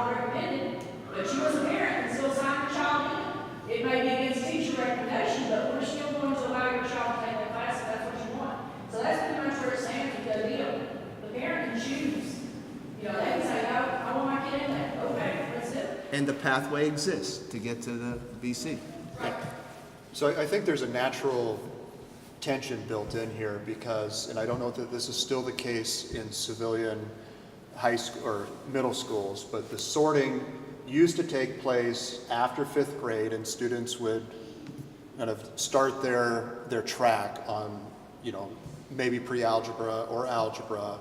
not recommended, but you as a parent can still sign your child in. It may be against teacher recommendation, but we're still going to allow your child to take that class if that's what you want. So that's pretty much where it stands with the deal. The parent can choose. You know, they can say, no, I want my kid in that. Okay, let's do it. And the pathway exists to get to the BC. Right. So I think there's a natural tension built in here because, and I don't know that this is still the case in civilian high school or middle schools, but the sorting used to take place after 5th grade, and students would kind of start their track on, you know, maybe pre-algebra or algebra,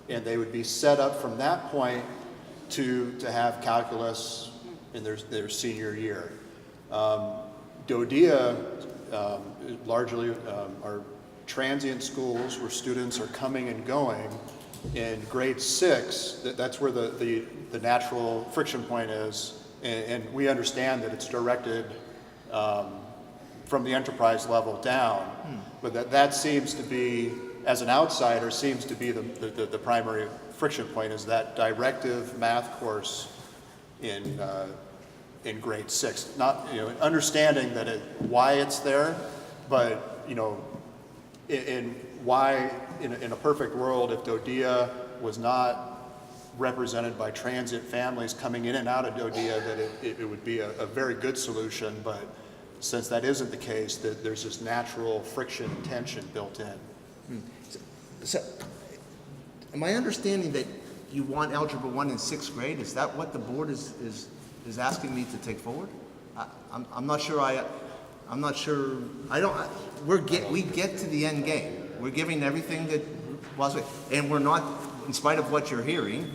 and they would be set up from that point to have calculus in their senior year. DODEA largely are transient schools where students are coming and going. In grade 6, that's where the natural friction point is, and we understand that it's directed from the enterprise level down, but that seems to be, as an outsider, seems to be the primary friction point is that directive math course in grade 6. Not, you know, understanding that why it's there, but, you know, in why in a perfect world, if DODEA was not represented by transient families coming in and out of DODEA, that it would be a very good solution. But since that isn't the case, that there's this natural friction and tension built in. So, am I understanding that you want Algebra 1 in 6th grade? Is that what the board is asking me to take forward? I'm not sure. I'm not sure. I don't. We get to the end game. We're giving everything that was, and we're not, in spite of what you're hearing,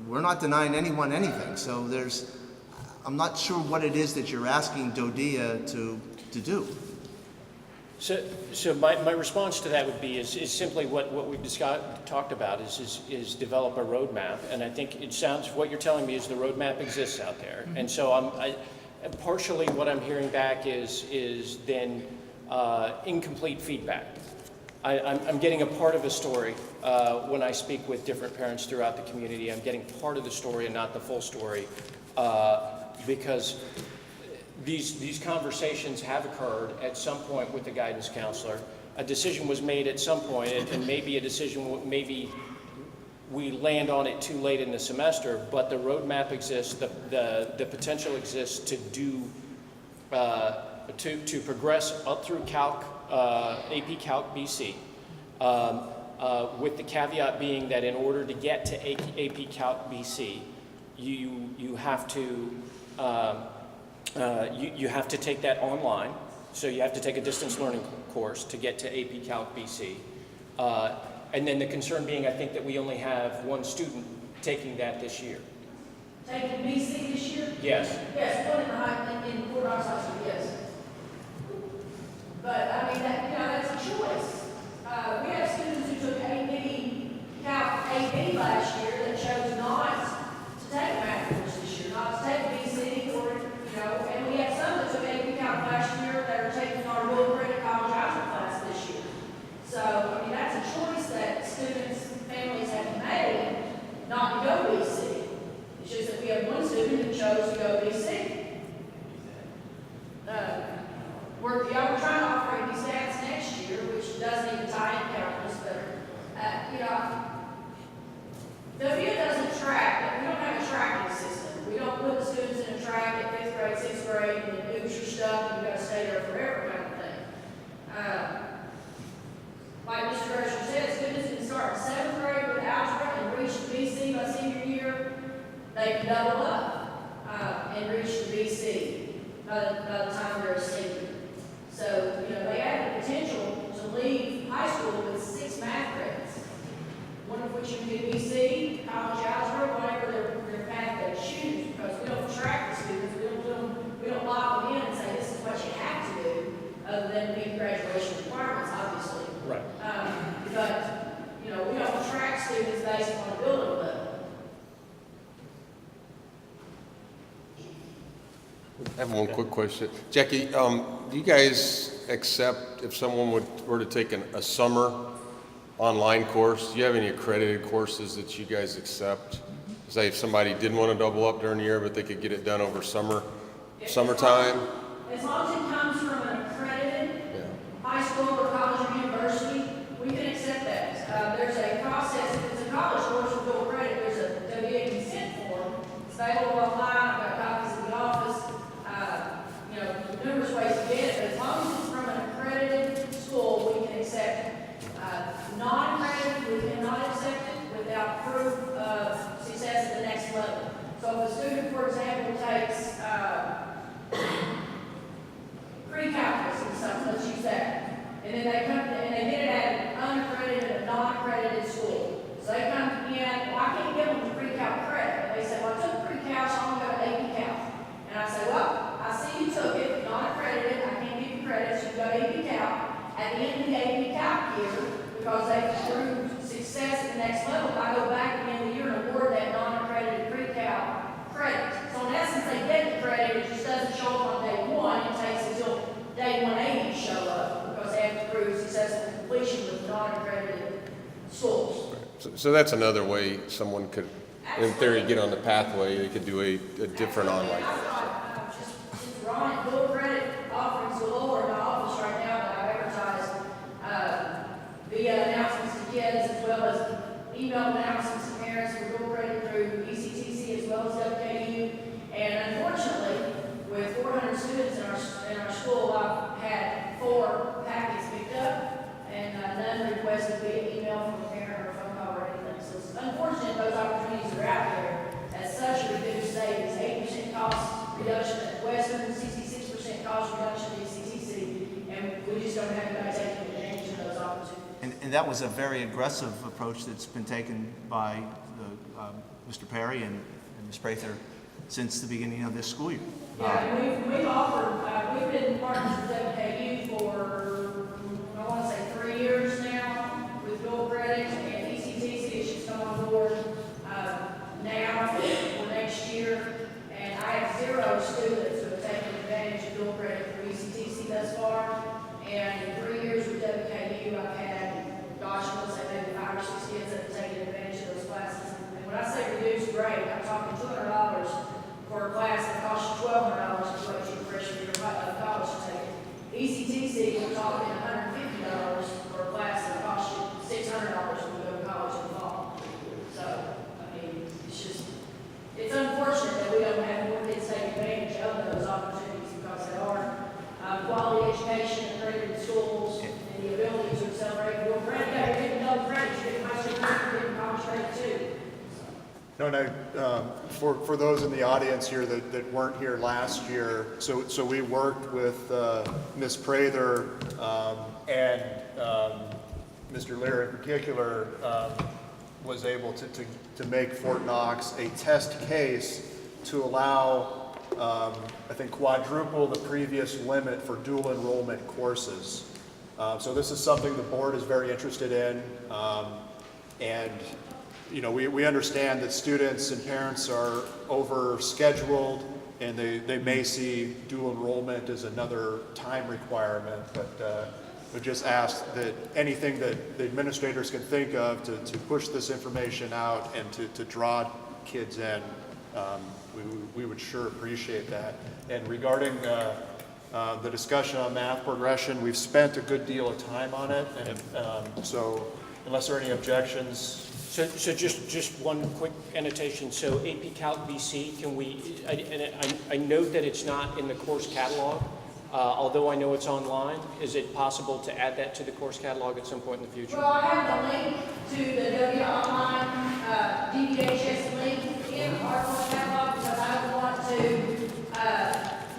we're not denying anyone anything. So I'm not sure what it is that you're asking DODEA to do. So my response to that would be is simply what we've talked about is develop a roadmap, and I think it sounds, what you're telling me is the roadmap exists out there, and so partially what I'm hearing back is then incomplete feedback. I'm getting a part of a story when I speak with different parents throughout the community. I'm getting part of the story and not the full story because these conversations have occurred at some point with the guidance counselor. A decision was made at some point, and maybe a decision, maybe we land on it too late in the semester, but the roadmap exists, the potential exists to do, to progress up through Calc, AP Calc BC, with the caveat being that in order to get to AP Calc BC, you have to you have to take that online, so you have to take a distance learning course to get to AP Calc BC. And then the concern being, I think, that we only have one student taking that this year. Taking BC this year? Yes. Yes, one in Fort Knox High School, yes. But I mean, that's a choice. We have students who took Calc AP last year that chose not to take a math course this year, not to take BC, or, and we have some that took AP Calc last year that are taking our real credit college algebra class this year. So, I mean, that's a choice that students, families have made not to go BC. It's just that we have one student who chose to go BC. We're trying to offer AP stats next year, which doesn't even tie in calculus, but, DODEA doesn't track, we don't have a tracking system. We don't put the students in a track at 5th grade, 6th grade, and then do your stuff, and you gotta stay there forever kind of thing. Like Mr. Grosher said, students can start in 7th grade with algebra and reach the BC by senior year. They can double up and reach the BC by the time they're a senior. So, they have the potential to leave high school with 6 math credits, one of which you can do BC, college algebra, whatever their path they choose, because we don't track the students, we don't lock them in and say this is what you have to do, other than meet graduation requirements, obviously. Right. But, we don't track students based on ability level. I have one quick question. Jackie, do you guys accept if someone were to take a summer online course? Do you have any accredited courses that you guys accept? Say if somebody didn't want to double up during the year, but they could get it done over summertime? As long as it comes from an accredited Yeah. high school or college or university, we can accept that. There's a process, if it's a college course with dual credit, there's a WA consent form. It's available online, I've got copies in the office, numerous ways to get it, but as long as it's from an accredited school, we can accept it. Non-accredited, we cannot accept it without proof of success at the next level. So if a student, for example, takes, pre-calculus and something, let's use that. And then they come, and they get it at an unaccredited and non-accredited school. So they come in, well, I can't give them the pre-calc credit. But they say, well, I took pre-calc, so I'm gonna go to AP Calc. And I say, well, I see you took it, non-accredited, I can't give you credit, so you go to AP Calc. At the end of the AP Calc year, because they've proved success at the next level, I go back at the end of the year and award that non-accredited pre-calc credit. So in essence, they get the credit, it just doesn't show up on day one, it takes until day 180 to show up, because they have to prove successful completion with non-accredited schools. So that's another way someone could, in theory, get on the pathway. They could do a different online. I've got, just Ron, dual credit offerings galore in my office right now that I've advertised, via announcements to kids as well as email announcements to parents for dual credit through ECTC as well as WKU. And unfortunately, with 400 students in our school, I've had 4 packets picked up and none requested via email from a parent or phone call or anything. So it's unfortunate those opportunities are out there. As such, reduced savings, 8% cost reduction at Western, 66% cost reduction at ECTC, and we just don't have anybody taking advantage of those opportunities. And that was a very aggressive approach that's been taken by Mr. Perry and Ms. Prather since the beginning of this school year. Yeah, and we've offered, we've been partners with WKU for, I want to say 3 years now with dual credit, and ECTC has just come on board now for next year. And I have 0 students who have taken advantage of dual credit through ECTC thus far. And in 3 years with WKU, I've had, gosh, I would say maybe 5 or 6 kids that have taken advantage of those classes. And when I say reduced grade, I'm talking $200 for a class that costs you $1,200 to wait your freshman year of college to take it. ECTC, we're talking $150 for a class that costs you $600 when you go to college in the fall. So, I mean, it's unfortunate that we don't have more kids take advantage of those opportunities because they are quality education, accredited schools, and the ability to accelerate dual credit. Yeah, you're getting double credit, you're getting high school credit, you're getting college credit too. No, for those in the audience here that weren't here last year, so we worked with Ms. Prather and Mr. Lear in particular was able to make Fort Knox a test case to allow, I think, quadruple the previous limit for dual enrollment courses. So this is something the board is very interested in, and you know, we understand that students and parents are over-scheduled and they may see dual enrollment as another time requirement, but we just ask that anything that the administrators can think of to push this information out and to draw kids in, we would sure appreciate that. And regarding the discussion on math progression, we've spent a good deal of time on it, and so unless there are any objections. So just one quick annotation. So AP Calc BC, can we, I note that it's not in the course catalog, although I know it's online. Is it possible to add that to the course catalog at some point in the future? Well, I have the link to the W Online DBHS link in our course catalog because I don't want to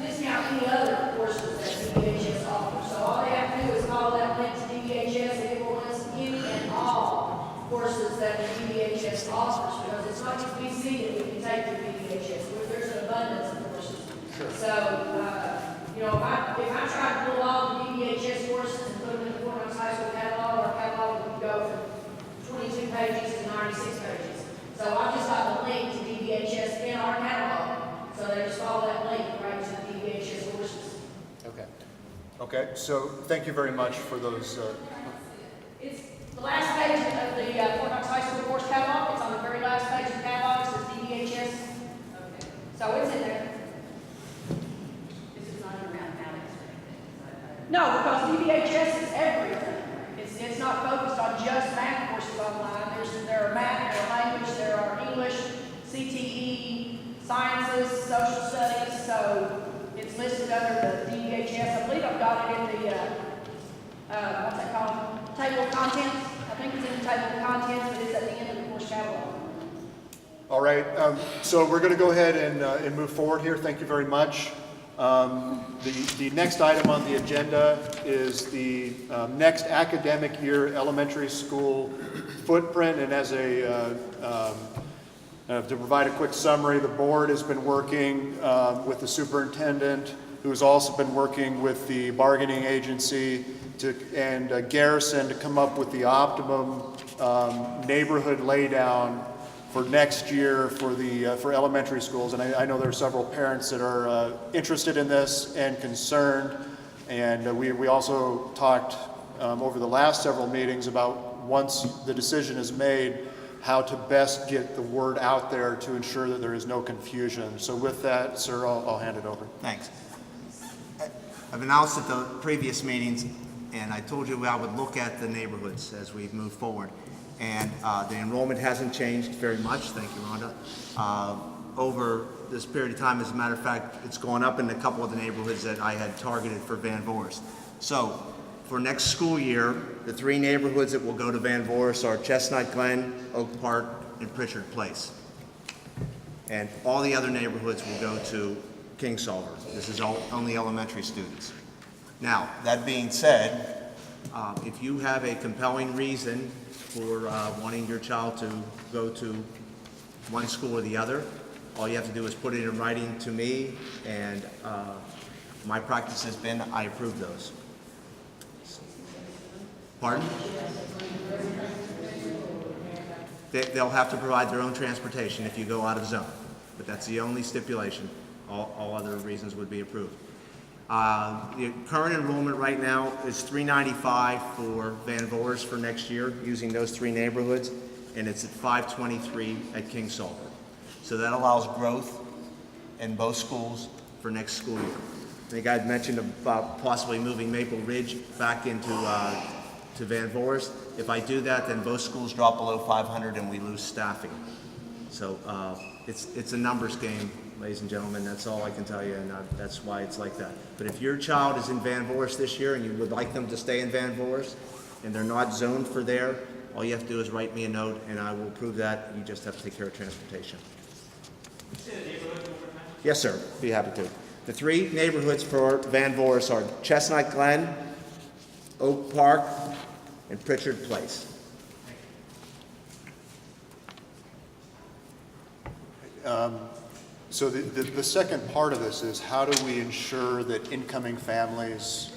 discount any other courses that DBHS offers. So all they have to do is follow that link to DBHS and it will list any and all courses that the DBHS offers, because it's not just BC that we can take through DBHS. There's an abundance of courses. Sure. So, you know, if I try to pull all the DBHS courses and put them in the Fort Knox High School catalog, our catalog would go from 22 pages to 96 pages. So I've just got the link to DBHS in our catalog. So they just follow that link right to the DBHS courses. Okay. Okay, so thank you very much for those. It's the last page of the Fort Knox High School course catalog. It's on the very last page of the catalog. It says what's that called? Table of contents. I think it's in the table of contents, but it's at the end of the course catalog. All right, so we're going to go ahead and move forward here. Thank you very much. The next item on the agenda is the next academic year elementary school footprint. And as to provide a quick summary, the board has been working with the superintendent, who has also been working with the bargaining agency and Garrison to come up with the optimum neighborhood laydown for next year for elementary schools. And I know there are several parents that are interested in this and concerned. And we also talked over the last several meetings about, once the decision is made, how to best get the word out there to ensure that there is no confusion. So with that, sir, I'll hand it over. Thanks. I've announced at the previous meetings, and I told you I would look at the neighborhoods as we move forward. And the enrollment hasn't changed very much, thank you, Rhonda, over this period of time. As a matter of fact, it's gone up in a couple of the neighborhoods that I had targeted for Van Voorhis. So for next school year, the 3 neighborhoods that will go to Van Voorhis are Chestnut Glen, Oak Park, and Pritchard Place. And all the other neighborhoods will go to Kingsolver. This is only elementary students. Now, that being said, if you have a compelling reason for wanting your child to go to one school or the other, all you have to do is put it in writing to me, and my practice has been I approve those. Pardon? They'll have to provide their own transportation if you go out of zone, but that's the only stipulation. All other reasons would be approved. The current enrollment right now is 395 for Van Voorhis for next year, using those 3 neighborhoods, and it's at 523 at Kingsolver. So that allows growth in both schools for next school year. I think I'd mentioned about possibly moving Maple Ridge back into to Van Voorhis. If I do that, then both schools drop below 500 and we lose staffing. So it's a numbers game, ladies and gentlemen. That's all I can tell you, and that's why it's like that. But if your child is in Van Voorhis this year and you would like them to stay in Van Voorhis and they're not zoned for there, all you have to do is write me a note and I will approve that. You just have to take care of transportation. Yes, sir. Be happy to. The 3 neighborhoods for Van Voorhis are Chestnut Glen, Oak Park, and Pritchard Place. So the second part of this is, how do we ensure that incoming families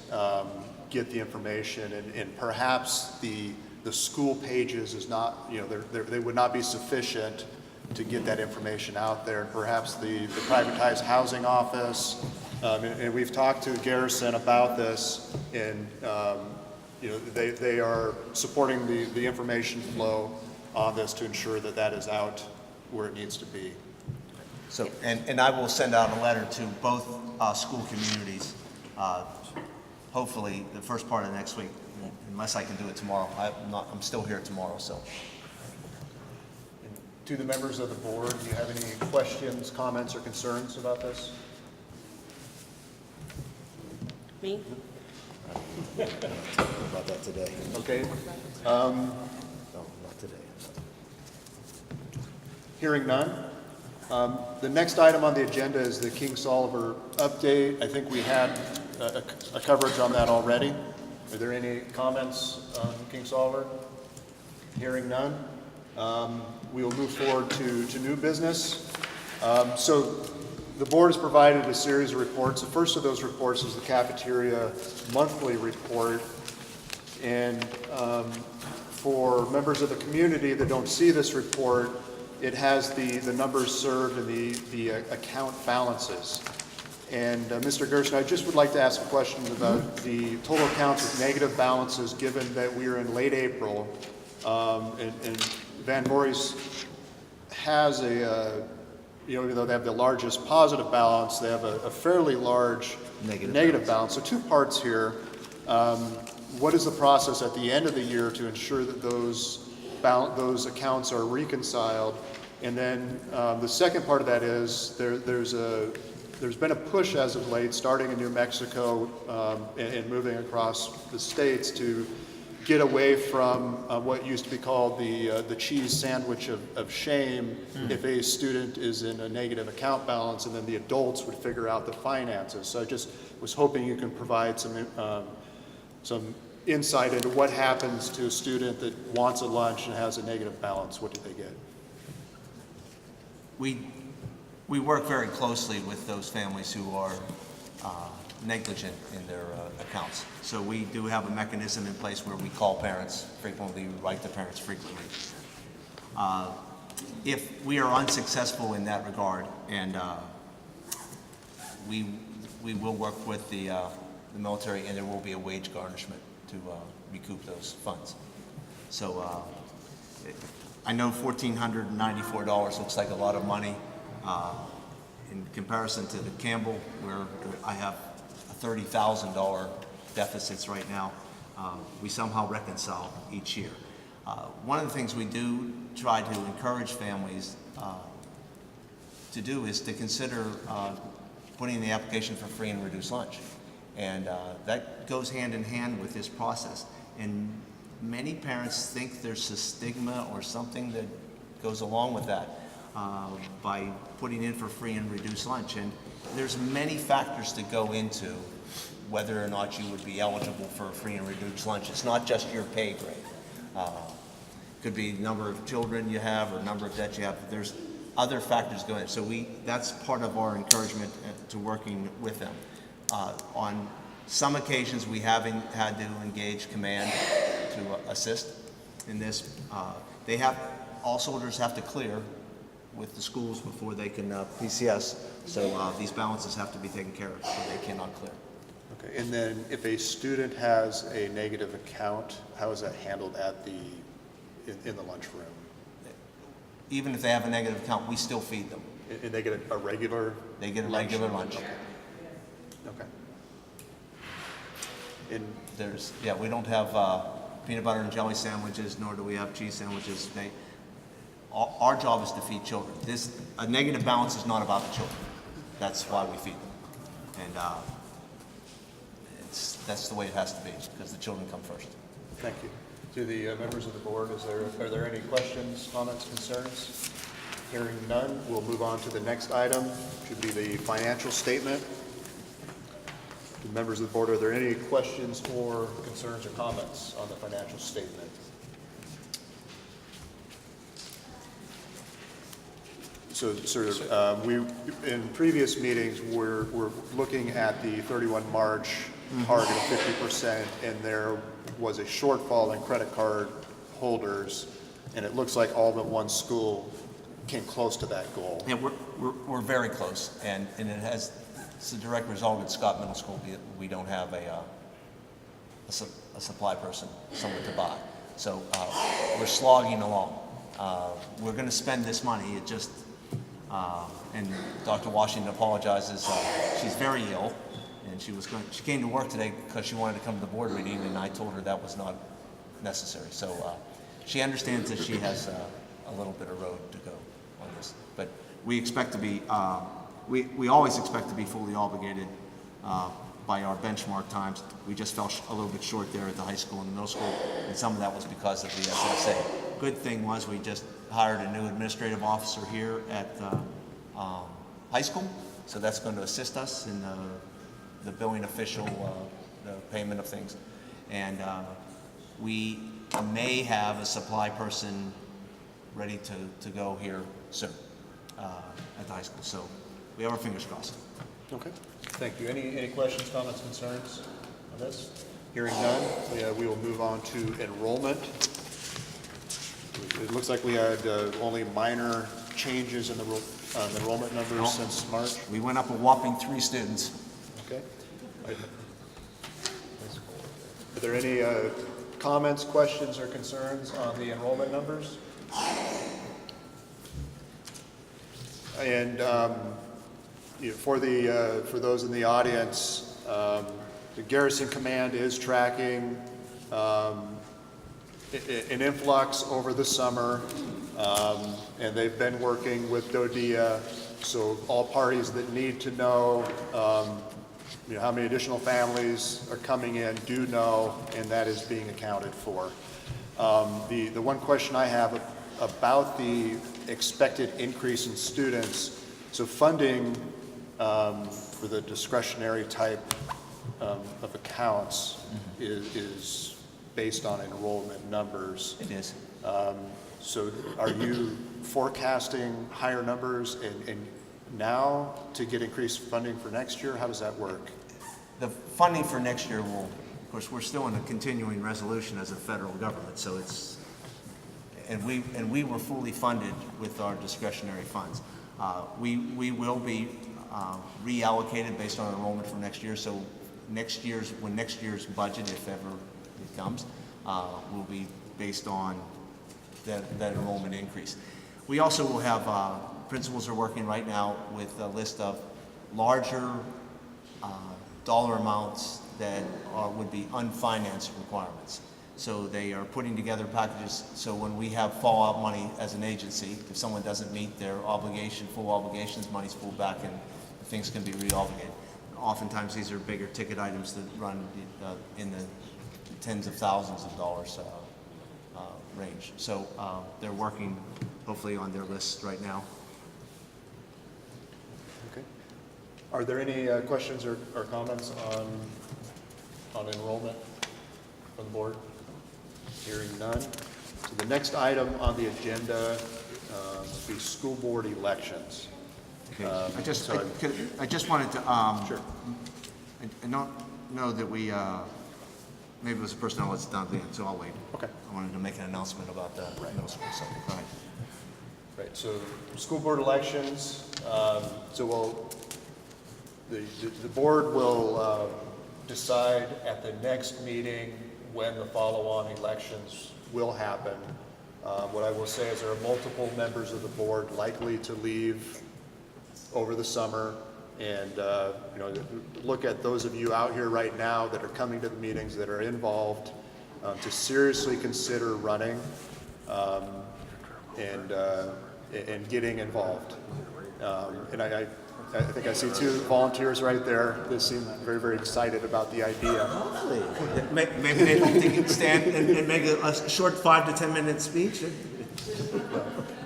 get the information, and perhaps the school pages is not, they would not be sufficient to get that information out there. And perhaps the privatized housing office, and we've talked to Garrison about this, and they are supporting the information flow on this to ensure that that is out where it needs to be. So, and I will send out a letter to both school communities, hopefully the first part of next week, unless I can do it tomorrow. I'm still here tomorrow, so. To the members of the board, do you have any questions, comments, or concerns about this? Me? About that today. Okay. No, not today. Hearing none. The next item on the agenda is the Kingsolver update. I think we had a coverage on that already. Are there any comments on Kingsolver? Hearing none. We will move forward to new business. So the board has provided a series of reports. The first of those reports is the cafeteria monthly report. And for members of the community that don't see this report, it has the numbers served and the account balances. And Mr. Gerson, I just would like to ask questions about the total accounts with negative balances, given that we are in late April, and Van Voorhis has even though they have the largest positive balance, they have a fairly large negative balance. So 2 parts here. What is the process at the end of the year to ensure that those accounts are reconciled? And then the second part of that is there's there's been a push as of late, starting in New Mexico and moving across the states to get away from what used to be called the cheese sandwich of shame if a student is in a negative account balance, and then the adults would figure out the finances. So I just was hoping you can provide some insight into what happens to a student that wants a lunch and has a negative balance. What do they get? We work very closely with those families who are negligent in their accounts. So we do have a mechanism in place where we call parents frequently, we write to parents frequently. If we are unsuccessful in that regard, and we will work with the military, and there will be a wage garnishment to recoup those funds. So I know $1,494 looks like a lot of money. In comparison to the Campbell, where I have a $30,000 deficits right now, we somehow reconcile each year. One of the things we do try to encourage families to do is to consider putting in the application for free and reduced lunch. And that goes hand in hand with this process. And many parents think there's a stigma or something that goes along with that by putting in for free and reduced lunch. And there's many factors that go into whether or not you would be eligible for a free and reduced lunch. It's not just your pay grade. Could be the number of children you have or number of debts you have. There's other factors going in. So that's part of our encouragement to working with them. On some occasions, we haven't had to engage command to assist in this. All soldiers have to clear with the schools before they can PCS. So these balances have to be taken care of, so they cannot clear. Okay, and then if a student has a negative account, how is that handled in the lunchroom? Even if they have a negative account, we still feed them. And they get a regular? They get a regular lunch. Okay. And we don't have peanut butter and jelly sandwiches, nor do we have cheese sandwiches. Our job is to feed children. A negative balance is not about the children. That's why we feed them. And that's the way it has to be, because the children come first. thank you. To the members of the board, are there any questions, comments, concerns? Hearing none, we'll move on to the next item, which would be the financial statement. Members of the board, are there any questions or concerns or comments on the financial statement? So, we in previous meetings we're looking at the 31 March target of 50%, and there was a shortfall in credit card holders, and it looks like all but one school came close to that goal. Yeah, we're very close, and it's a direct result at Scott Middle School. We don't have a supply person, someone to buy. So we're slogging along. We're going to spend this money. It just, and Dr. Washington apologizes. She's very ill, and she came to work today because she wanted to come to the board meeting, and I told her that was not necessary. So she understands that she has a little bit of road to go on this, but we expect to be. We always expect to be fully obligated by our benchmark times. We just fell a little bit short there at the high school and the middle school, and some of that was because of the SSA. Good thing was we just hired a new administrative officer here at the high school, so that's going to assist us in the billing official, the payment of things. And we may have a supply person ready to go here soon at the high school. So we have our fingers crossed. Okay, thank you. Any questions, comments, concerns on this? Hearing none, we will move on to enrollment. It looks like we had only minor changes in the enrollment numbers since March. We went up a whopping 3 students. Okay. Are there any comments, questions, or concerns on the enrollment numbers? And for those in the audience, the Garrison Command is tracking an influx over the summer. And they've been working with DODEA, so all parties that need to know, how many additional families are coming in do know, and that is being accounted for. The one question I have about the expected increase in students, so funding for the discretionary type of accounts is based on enrollment numbers. It is. So are you forecasting higher numbers and now to get increased funding for next year? How does that work? The funding for next year will, of course, we're still in a continuing resolution as a federal government, so it's, and we were fully funded with our discretionary funds. We will be reallocated based on enrollment for next year, so when next year's budget, if ever it comes, will be based on that enrollment increase. We also will have, principals are working right now with a list of larger dollar amounts that would be unfinanced requirements. So they are putting together packages, so when we have fallout money as an agency, if someone doesn't meet their obligation, full obligations, money's pulled back and things can be re-obligated. Oftentimes these are bigger ticket items that run in the tens of thousands of dollars range. So they're working hopefully on their list right now. Okay. Are there any questions or comments on enrollment from the board? Hearing none. So the next item on the agenda would be school board elections. Okay. So I just wanted to, Sure. I don't know that we, maybe it was personnel that's done then, so I'll wait. Okay. I wanted to make an announcement about the middle school subject. Go ahead. Right, so school board elections, the board will decide at the next meeting when the follow-on elections will happen. What I will say is there are multiple members of the board likely to leave over the summer, and look at those of you out here right now that are coming to the meetings that are involved to seriously consider running and getting involved. And I think I see two volunteers right there that seem very, very excited about the idea. Maybe they'd like to stand and make a short 5 to 10 minute speech.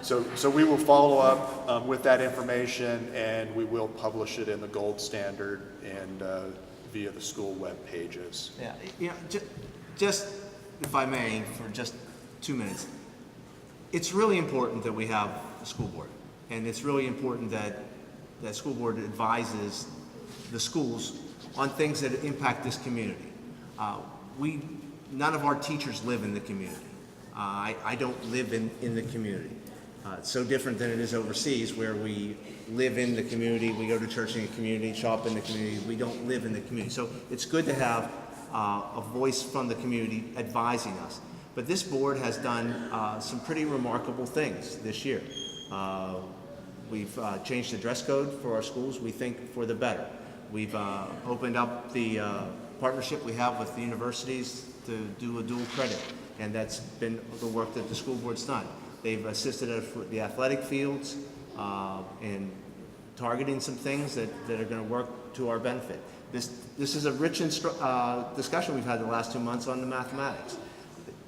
So we will follow up with that information, and we will publish it in the Gold Standard and via the school web pages. Yeah, just if I may, for just 2 minutes, it's really important that we have a school board, and it's really important that that school board advises the schools on things that impact this community. None of our teachers live in the community. I don't live in the community. It's so different than it is overseas, where we live in the community, we go to church in the community, shop in the community. We don't live in the community. So it's good to have a voice from the community advising us. But this board has done some pretty remarkable things this year. We've changed the dress code for our schools, we think, for the better. We've opened up the partnership we have with the universities to do a dual credit, and that's been the work that the school board's done. They've assisted us with the athletic fields and targeting some things that are going to work to our benefit. This is a rich discussion we've had the last 2 months on the mathematics.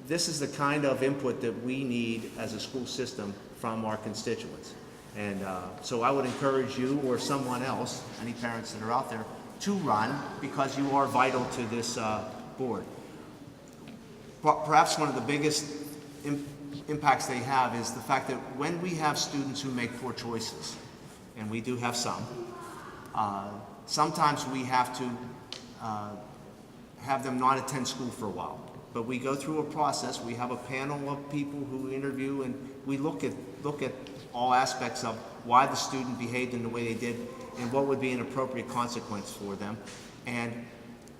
This is the kind of input that we need as a school system from our constituents. And so I would encourage you or someone else, any parents that are out there, to run, because you are vital to this board. Perhaps one of the biggest impacts they have is the fact that when we have students who make poor choices, and we do have some, sometimes we have to have them not attend school for a while. But we go through a process, we have a panel of people who interview, and we look at all aspects of why the student behaved in the way they did and what would be an appropriate consequence for them. And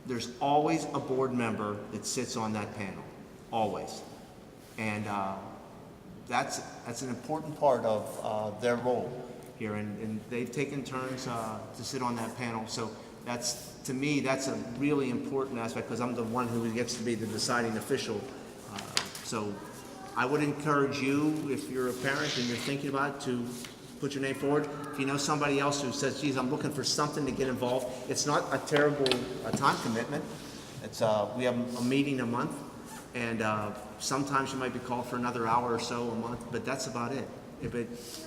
there's always a board member that sits on that panel, always. And that's an important part of their role here, and they've taken turns to sit on that panel. So that's, to me, that's a really important aspect, because I'm the one who gets to be the deciding official. So I would encourage you, if you're a parent and you're thinking about it, to put your name forward. If you know somebody else who says, geez, I'm looking for something to get involved, it's not a terrible time commitment. It's, we have a meeting a month, and sometimes you might be called for another hour or so a month, but that's about it.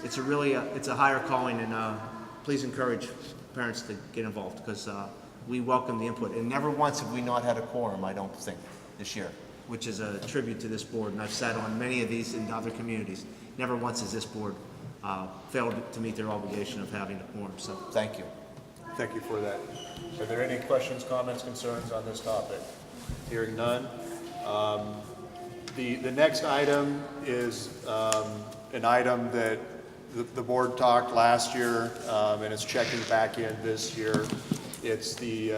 It's a really, it's a higher calling, and please encourage parents to get involved, because we welcome the input. And never once have we not had a quorum, I don't think, this year, which is a tribute to this board, and I've sat on many of these in other communities. Never once has this board failed to meet their obligation of having a quorum, so thank you. Thank you for that. Are there any questions, comments, concerns on this topic? Hearing none. The next item is an item that the board talked last year, and it's checking back in this year. It's the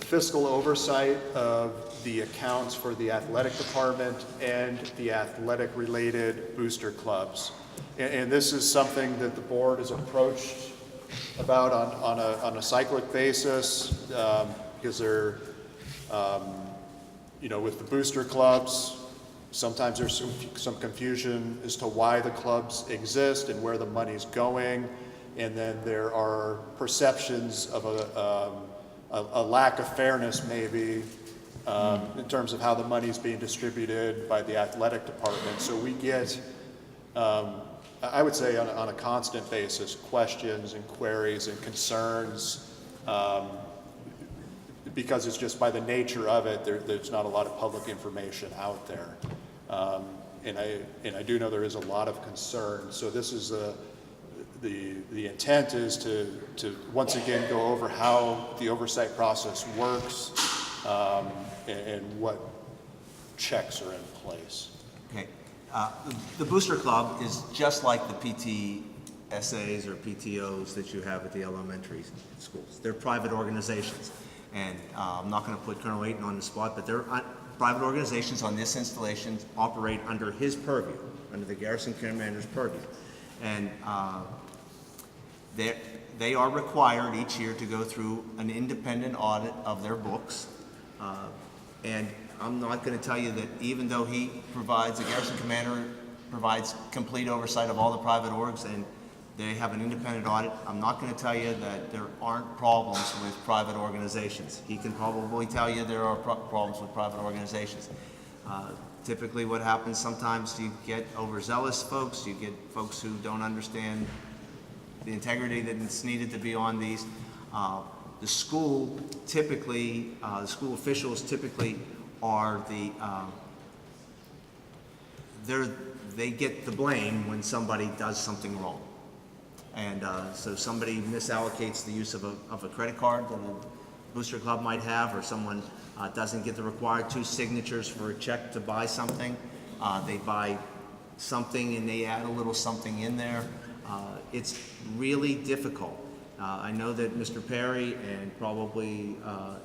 fiscal oversight of the accounts for the athletic department and the athletic-related booster clubs. And this is something that the board has approached about on a cyclic basis, because they're, you know, with the booster clubs, sometimes there's some confusion as to why the clubs exist and where the money's going. And then there are perceptions of a lack of fairness, maybe, in terms of how the money's being distributed by the athletic department. So we get, I would say on a constant basis, questions and queries and concerns, because it's just by the nature of it, there's not a lot of public information out there. And I do know there is a lot of concern. So this is the intent is to once again go over how the oversight process works, and what checks are in place. Okay. The Booster Club is just like the PTSAs or PTOs that you have at the elementary schools. They're private organizations. And I'm not going to put Colonel Ayton on the spot, but they're private organizations on this installation operate under his purview, under the Garrison Commander's purview. And they are required each year to go through an independent audit of their books. And I'm not going to tell you that even though he provides, the Garrison Commander provides complete oversight of all the private orgs and they have an independent audit, I'm not going to tell you that there aren't problems with private organizations. He can probably tell you there are problems with private organizations. Typically what happens, sometimes you get overzealous folks, you get folks who don't understand the integrity that's needed to be on these. The school typically, the school officials typically are they get the blame when somebody does something wrong. And so somebody misallocates the use of a credit card that a booster club might have, or someone doesn't get the required 2 signatures for a check to buy something. They buy something and they add a little something in there. It's really difficult. I know that Mr. Perry and probably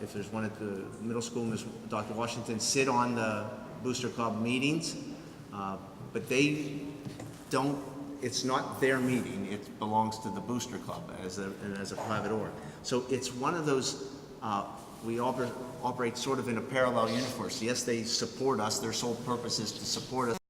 if there's one at the middle school, Dr. Washington, sit on the booster club meetings, but they don't. It's not their meeting, it belongs to the booster club as a private org. So it's one of those, we operate sort of in a parallel universe. Yes, they support us, their sole purpose is to support us.